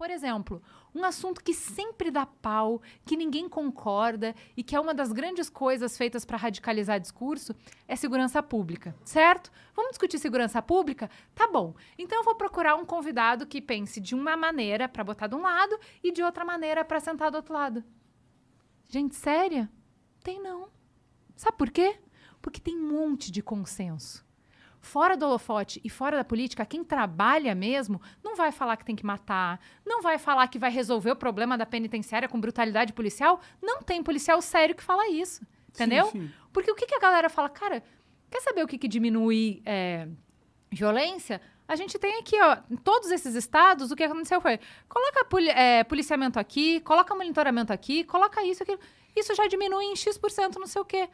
Por exemplo, um assunto que sempre dá pau, que ninguém concorda e que é uma das grandes coisas feitas para radicalizar discurso é segurança pública, certo? Vamos discutir segurança pública? Tá bom. Então eu vou procurar um convidado que pense de uma maneira para botar de um lado e de outra maneira para sentar do outro lado. Gente, séria? Tem não. Sabe por quê? Porque tem um monte de consenso. Fora do holofote e fora da política, quem trabalha mesmo não vai falar que tem que matar, não vai falar que vai resolver o problema da penitenciária com brutalidade policial. Não tem policial sério que fala isso, entendeu? Sim. Porque o que a galera fala? Cara, quer saber o que diminui violência? A gente tem aqui, ó, em todos esses estados, o que aconteceu foi, coloca policiamento aqui, coloca monitoramento aqui, coloca isso, aquilo. Isso já diminui em X% não sei o quê.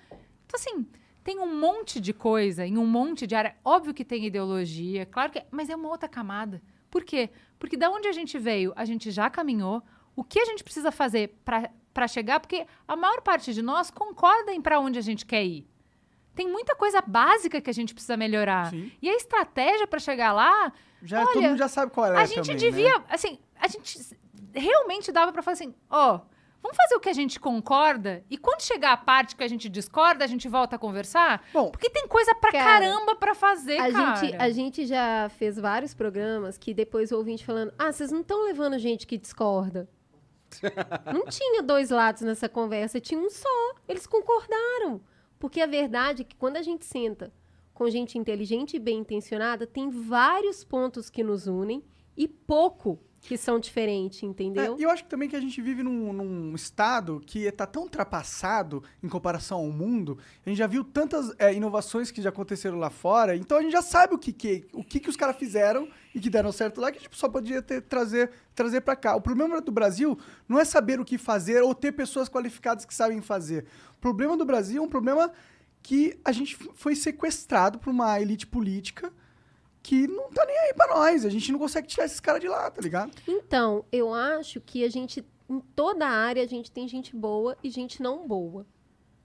Então, assim... Tem um monte de coisa, em um monte de área. Óbvio que tem ideologia, claro que... Mas é uma outra camada. Por quê? Porque da onde a gente veio, a gente já caminhou. O que a gente precisa fazer para chegar? Porque a maior parte de nós concorda em para onde a gente quer ir. Tem muita coisa básica que a gente precisa melhorar. Sim. E a estratégia para chegar lá... Todo mundo já sabe qual é a gente também, devia... né? Assim, a gente realmente dava para falar assim, ó... Vamos fazer o que a gente concorda e quando chegar a parte que a gente discorda, a gente volta a conversar? Bom, porque tem coisa pra caramba pra fazer, cara. A gente já fez vários programas que depois o ouvinte falando, vocês não estão levando gente que discorda. Não tinha dois lados nessa conversa, tinha um só. Eles concordaram. Porque a verdade é que quando a gente senta com gente inteligente e bem intencionada, tem vários pontos que nos unem e pouco que são diferentes, entendeu? E eu acho também que a gente vive num estado que está tão ultrapassado em comparação ao mundo. A gente já viu tantas inovações que já aconteceram lá fora. Então a gente já sabe o que os caras fizeram e que deram certo lá, que a gente só podia trazer para cá. O problema do Brasil não é saber o que fazer ou ter pessoas qualificadas que sabem fazer. O problema do Brasil é um problema que a gente foi sequestrado por uma elite política que não tá nem aí pra nós. A gente não consegue tirar esses caras de lá, tá ligado? Então, eu acho que a gente, em toda a área, a gente tem gente boa e gente não boa.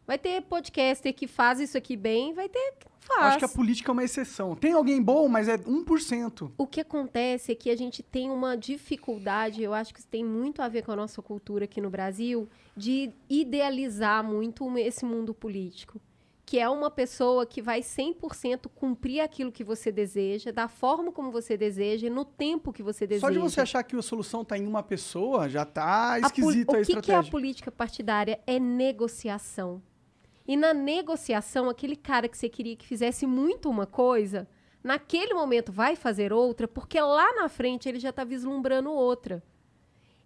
Vai ter podcaster que faz isso aqui bem, vai ter que não faz. Eu acho que a política é uma exceção. Tem alguém bom, mas é 1%. O que acontece é que a gente tem uma dificuldade, eu acho que isso tem muito a ver com a nossa cultura aqui no Brasil, de idealizar muito esse mundo político. Que é uma pessoa que vai 100% cumprir aquilo que você deseja, da forma como você deseja, no tempo que você deseja. Só de você achar que a solução está em uma pessoa, já tá esquisito a estratégia. O que é a política partidária? É negociação. E na negociação, aquele cara que você queria que fizesse muito uma coisa, naquele momento vai fazer outra, porque lá na frente ele já está vislumbrando outra.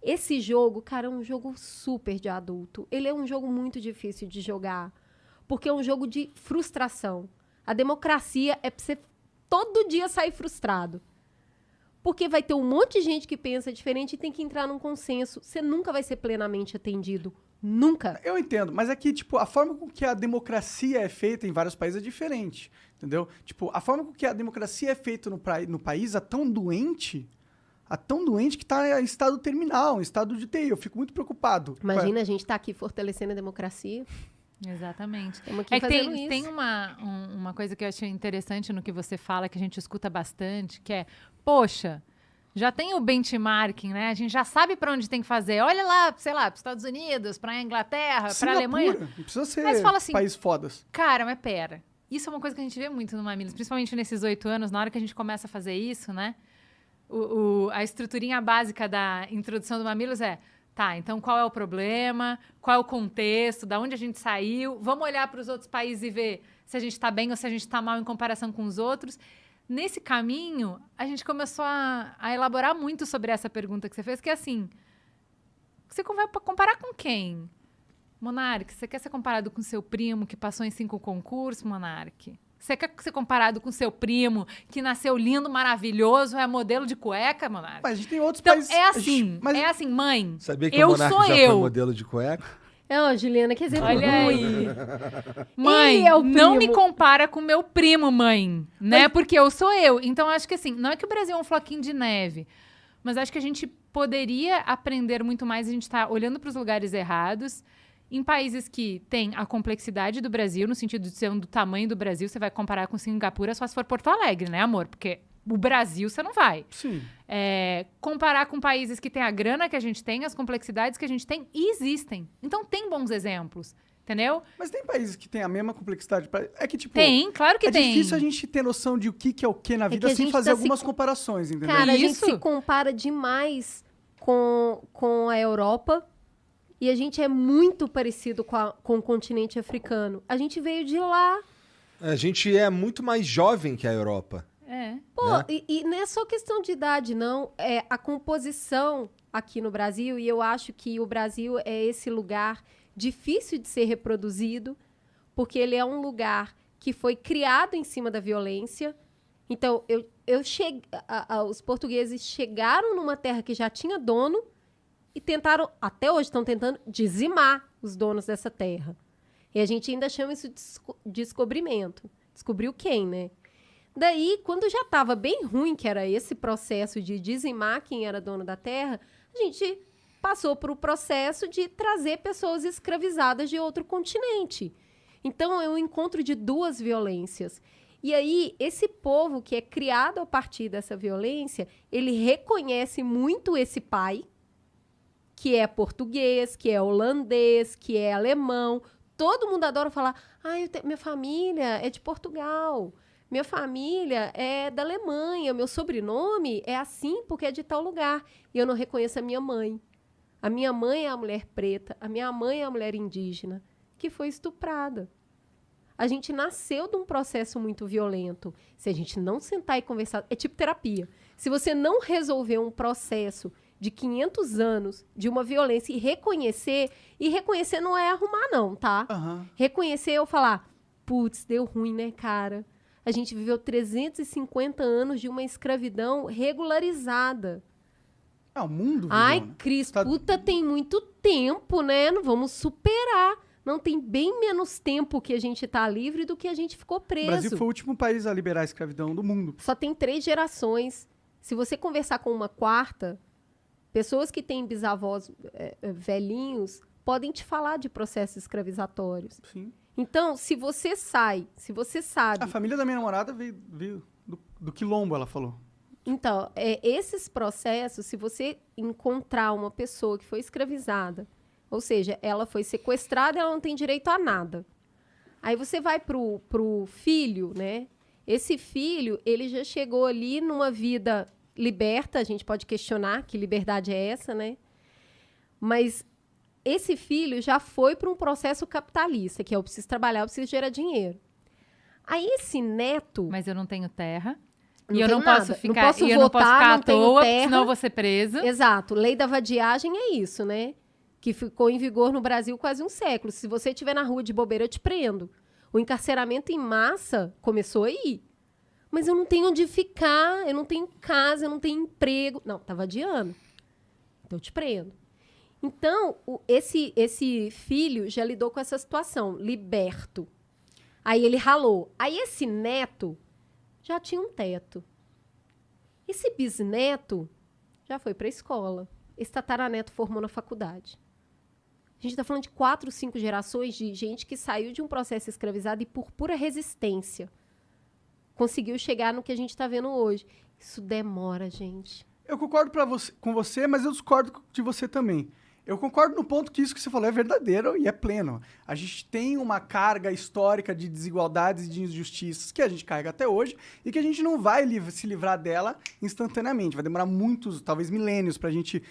Esse jogo, cara, é um jogo super de adulto. Ele é um jogo muito difícil de jogar. Porque é um jogo de frustração. A democracia é pra você todo dia sair frustrado. Porque vai ter um monte de gente que pensa diferente e tem que entrar num consenso. Você nunca vai ser plenamente atendido. Nunca. Eu entendo, mas é que, tipo, a forma com que a democracia é feita em vários países é diferente, entendeu? Tipo, a forma com que a democracia é feita no país é tão doente que tá em estado terminal, em estado de TI. Eu fico muito preocupado. Imagina a gente tá aqui fortalecendo a democracia. Exatamente. É que tem uma coisa que eu achei interessante no que você fala, que a gente escuta bastante, que é, poxa, já tem o benchmarking, né? A gente já sabe para onde tem que fazer. Olha lá, sei lá, para os Estados Unidos, para a Inglaterra, para a Alemanha. Não precisa ser assim, país fodas. Cara, mas pera. Isso é uma coisa que a gente vê muito no Mamilos, principalmente nesses 8 anos, na hora que a gente começa a fazer isso, né? A estruturinha básica da introdução do Mamilos é... Tá, então qual é o problema? Qual é o contexto? Da onde a gente saiu? Vamos olhar para os outros países e ver se a gente está bem ou se a gente está mal em comparação com os outros. Nesse caminho, a gente começou a elaborar muito sobre essa pergunta que você fez, que é assim, você vai comparar com quem? Monark, você quer ser comparado com seu primo que passou em 5 concursos, Monark? Você quer ser comparado com seu primo, que nasceu lindo, maravilhoso, é modelo de cueca, Monark? Mas a gente tem outros então, países... É assim, mãe, Sabia que eu o Monark sou já eu. foi modelo de cueca? Juliana, quer dizer... Olha aí. Mãe, não me compara com meu primo, mãe. Né? Porque eu sou eu. Então, acho que assim, não é que o Brasil é um floquinho de neve, mas acho que a gente poderia aprender muito mais. A gente está olhando para os lugares errados. Em países que têm a complexidade do Brasil, no sentido de ser do tamanho do Brasil, você vai comparar com Singapura só se for Porto Alegre, né, amor? Porque o Brasil, você não vai. Sim. Comparar com países que têm a grana que a gente tem, as complexidades que a gente tem, e existem. Então, tem bons exemplos, entendeu? Mas tem países que têm a mesma complexidade. É que, tipo... Tem, claro que tem. É difícil a gente ter noção de o que é o que na vida sem fazer algumas comparações, entendeu? Cara, a gente se compara demais com a Europa e a gente é muito parecido com o continente africano. A gente veio de lá. A gente é muito mais jovem que a Europa. Pô, Né? e não é só questão de idade, não. É a composição aqui no Brasil, e eu acho que o Brasil é esse lugar difícil de ser reproduzido, porque ele é um lugar que foi criado em cima da violência. Então, os portugueses chegaram numa terra que já tinha dono e tentaram, até hoje estão tentando, dizimar os donos dessa terra. E a gente ainda chama isso de descobrimento. Descobriu quem, né? Daí, quando já estava bem ruim, que era esse processo de dizimar quem era dono da terra, a gente passou para o processo de trazer pessoas escravizadas de outro continente. Então, é um encontro de duas violências. E aí, esse povo que é criado a partir dessa violência, ele reconhece muito esse pai, que é português, que é holandês, que é alemão. Todo mundo adora falar, minha família é de Portugal, minha família é da Alemanha, meu sobrenome é assim porque é de tal lugar. E eu não reconheço a minha mãe. A minha mãe é a mulher preta, a minha mãe é a mulher indígena, que foi estuprada. A gente nasceu de um processo muito violento. Se a gente não sentar e conversar... É tipo terapia. Se você não resolver um processo de 500 anos de uma violência e reconhecer não é arrumar não, tá? Uhum. Reconhecer é eu falar, putz, deu ruim, né, cara? A gente viveu 350 anos de uma escravidão regularizada. O mundo viveu, Ai, né? Cris, puta, tem muito tempo, né? Não vamos superar. Não, tem bem menos tempo que a gente tá livre do que a gente ficou preso. O Brasil foi o último país a liberar a escravidão do mundo. Só tem 3 gerações. Se você conversar com uma quarta, pessoas que têm bisavós velhinhos podem te falar de processos escravizatórios. Sim. Então, se você sabe... A família da minha namorada veio do quilombo, ela falou. Então, esses processos, se você encontrar uma pessoa que foi escravizada, ou seja, ela foi sequestrada, ela não tem direito a nada. Aí você vai pro filho, né? Esse filho, ele já chegou ali numa vida liberta, a gente pode questionar que liberdade é essa, né? Mas esse filho já foi para um processo capitalista, que é eu preciso trabalhar, eu preciso gerar dinheiro. Aí esse neto... Mas eu não tenho terra. Não e eu tenho não nada. posso Não ficar, posso e eu não posso votar, ficar não à tenho toa, terra. senão eu vou ser presa. Exato. Lei da vadiagem é isso, né? Que ficou em vigor no Brasil quase um século. Se você estiver na rua de bobeira, eu te prendo. O encarceramento em massa começou aí. Mas eu não tenho onde ficar, eu não tenho casa, eu não tenho emprego. Não, tá vadiando. Então eu te prendo. Então, esse filho já lidou com essa situação, liberto. Aí ele ralou. Aí esse neto já tinha um teto. Esse bisneto já foi para a escola. Esse tataraneto formou na faculdade. A gente está falando de 4, 5 gerações de gente que saiu de um processo escravizado e por pura resistência conseguiu chegar no que a gente está vendo hoje. Isso demora, gente. Eu concordo com você, mas eu discordo de você também. Eu concordo no ponto que isso que você falou é verdadeiro e é pleno. A gente tem uma carga histórica de desigualdades e de injustiças que a gente carrega até hoje e que a gente não vai se livrar dela instantaneamente. Vai demorar muitos, talvez milênios, para a gente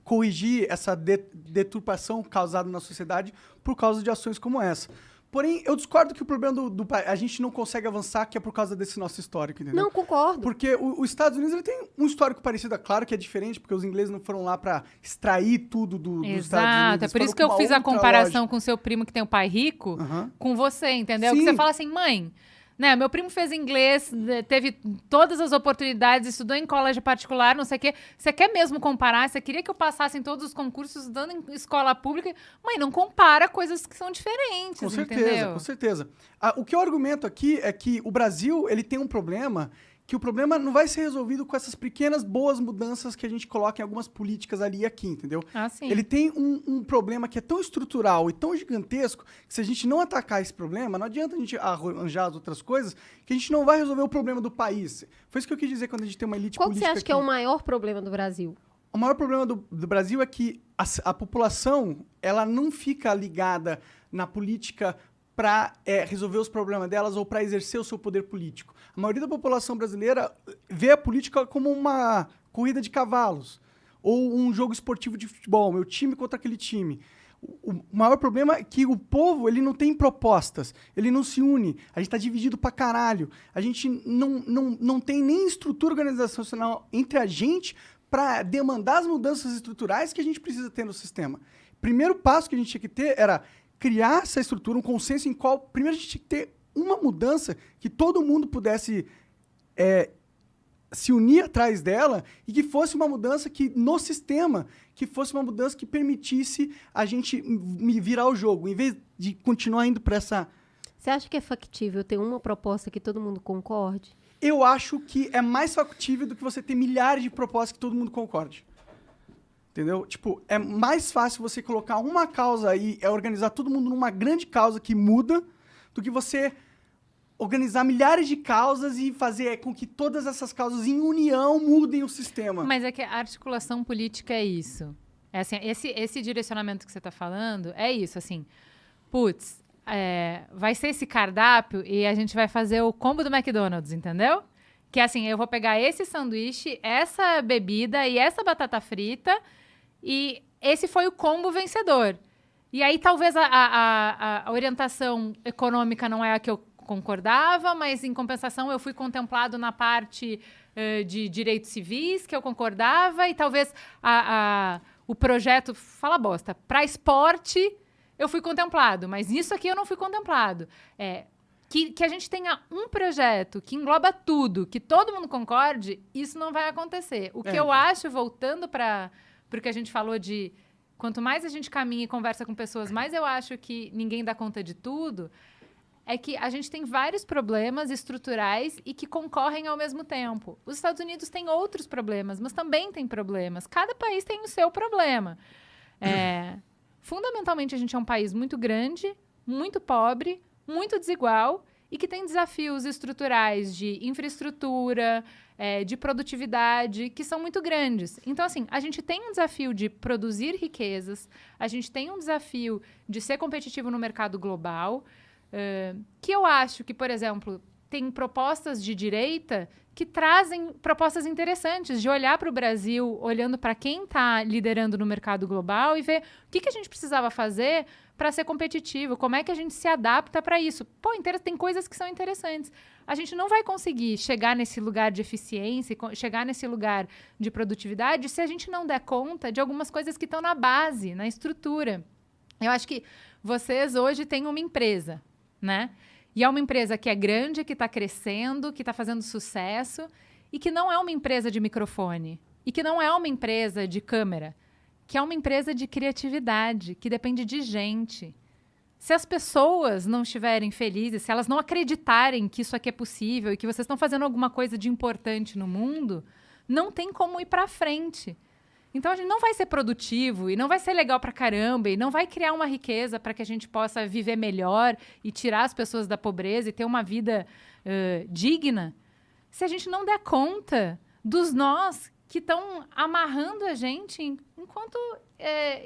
corrigir essa deturpação causada na sociedade por causa de ações como essa. Porém, eu discordo que o problema a gente não consegue avançar, que é por causa desse nosso histórico, entendeu? Não, concordo. Porque os Estados Unidos ele tem um histórico parecido, é claro que é diferente, porque os ingleses não foram lá pra extrair tudo dos Estados Unidos. Exato, é por isso que eu fiz a comparação com o seu primo que tem o pai rico, com você, entendeu? Sim. Que você fala assim, mãe, né, meu primo fez inglês, teve todas as oportunidades, estudou em colégio particular, não sei o quê. Você quer mesmo comparar? Você queria que eu passasse em todos os concursos estudando em escola pública? Mãe, não compara coisas que são diferentes, com certeza, entendeu? Com certeza. O que eu argumento aqui é que o Brasil ele tem um problema que o problema não vai ser resolvido com essas pequenas boas mudanças que a gente coloca em algumas políticas ali e aqui, entendeu? Ah, sim. Ele tem um problema que é tão estrutural e tão gigantesco que se a gente não atacar esse problema, não adianta a gente arranjar as outras coisas, que a gente não vai resolver o problema do país. Foi isso que eu quis dizer quando a gente tem uma elite Qual que política você acha que é o maior problema do Brasil? O maior problema do Brasil é que a população ela não fica ligada na política para resolver os problemas delas ou para exercer o seu poder político. A maioria da população brasileira vê a política como uma corrida de cavalos ou um jogo esportivo de futebol, meu time contra aquele time. O maior problema é que o povo ele não tem propostas, ele não se une, a gente está dividido pra caralho, a gente não tem nem estrutura organizacional entre a gente para demandar as mudanças estruturais que a gente precisa ter no sistema. Primeiro passo que a gente tinha que ter era criar essa estrutura, um consenso em qual, primeiro a gente tinha que ter uma mudança que todo mundo pudesse se unir atrás dela e que fosse uma mudança que, no sistema, que fosse uma mudança que permitisse a gente virar o jogo, em vez de continuar indo para essa... Você acha que é factível ter uma proposta que todo mundo concorde? Eu acho que é mais factível do que você ter milhares de propostas que todo mundo concorde. Entendeu? Tipo, é mais fácil você colocar uma causa e organizar todo mundo numa grande causa que muda do que você organizar milhares de causas e fazer com que todas essas causas em união mudem o sistema. Mas é que a articulação política é isso. É assim, esse direcionamento que você está falando é isso, assim. Putz, vai ser esse cardápio e a gente vai fazer o combo do McDonald's, entendeu? Que assim, eu vou pegar esse sanduíche, essa bebida e essa batata frita e esse foi o combo vencedor. E aí talvez a orientação econômica não é a que eu concordava, mas em compensação eu fui contemplado na parte de direitos civis que eu concordava e talvez o projeto, fala bosta, para esporte eu fui contemplado, mas nisso aqui eu não fui contemplado. Que a gente tenha um projeto que engloba tudo, que todo mundo concorde, isso não vai acontecer. O que eu acho, voltando para o que a gente falou de quanto mais a gente caminha e conversa com pessoas, mais eu acho que ninguém dá conta de tudo, é que a gente tem vários problemas estruturais e que concorrem ao mesmo tempo. Os Estados Unidos têm outros problemas, mas também têm problemas. Cada país tem o seu problema. Fundamentalmente, a gente é um país muito grande, muito pobre, muito desigual e que tem desafios estruturais de infraestrutura, de produtividade, que são muito grandes. Então, assim, a gente tem um desafio de produzir riquezas, a gente tem um desafio de ser competitivo no mercado global, que eu acho que, por exemplo, tem propostas de direita que trazem propostas interessantes de olhar para o Brasil, olhando para quem está liderando no mercado global e ver o que a gente precisava fazer para ser competitivo, como é que a gente se adapta para isso. Pô, tem coisas que são interessantes. A gente não vai conseguir chegar nesse lugar de eficiência, chegar nesse lugar de produtividade, se a gente não der conta de algumas coisas que estão na base, na estrutura. Eu acho que vocês hoje têm uma empresa, né? E é uma empresa que é grande, que está crescendo, que está fazendo sucesso e que não é uma empresa de microfone e que não é uma empresa de câmera, que é uma empresa de criatividade, que depende de gente. Se as pessoas não estiverem felizes, se elas não acreditarem que isso aqui é possível e que vocês estão fazendo alguma coisa de importante no mundo, não tem como ir para frente. Então, a gente não vai ser produtivo e não vai ser legal pra caramba e não vai criar uma riqueza para que a gente possa viver melhor e tirar as pessoas da pobreza e ter uma vida digna se a gente não der conta dos nós que estão amarrando a gente enquanto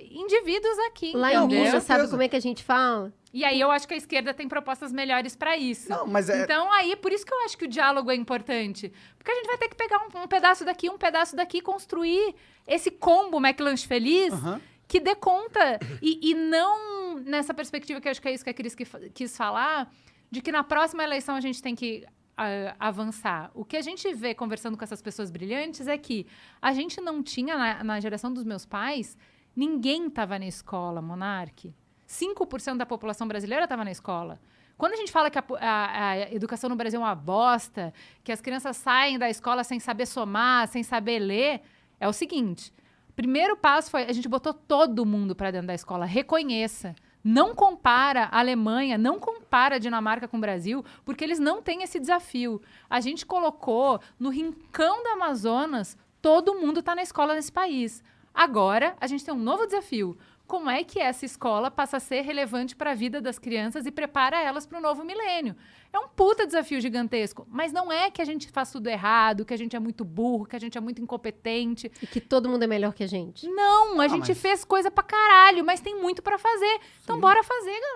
indivíduos aqui. Lá em Minas, sabe como é que a gente fala? E aí eu acho que a esquerda tem propostas melhores para isso. Não, mas Então, aí, por isso que eu acho que o diálogo é importante. Porque a gente vai ter que pegar um pedaço daqui e construir esse combo McLanche Feliz que dê conta. E não nessa perspectiva, que eu acho que é isso que a Cris quis falar, de que na próxima eleição a gente tem que avançar. O que a gente vê conversando com essas pessoas brilhantes é que a gente não tinha, na geração dos meus pais, ninguém estava na escola, Monark. 5% da população brasileira estava na escola. Quando a gente fala que a educação no Brasil é uma bosta, que as crianças saem da escola sem saber somar, sem saber ler, é o seguinte: o primeiro passo foi a gente botou todo mundo para dentro da escola. Reconheça. Não compara a Alemanha, não compara a Dinamarca com o Brasil, porque eles não têm esse desafio. A gente colocou no rincão do Amazonas, todo mundo está na escola nesse país. Agora, a gente tem um novo desafio. Como é que essa escola passa a ser relevante para a vida das crianças e prepara elas para o novo milênio? É um puta desafio gigantesco, mas não é que a gente faz tudo errado, que a gente é muito burro, que a gente é muito incompetente. E que todo mundo é melhor que a gente. Não, a gente fez coisa pra caralho, mas tem muito pra fazer. Então bora fazer, galera.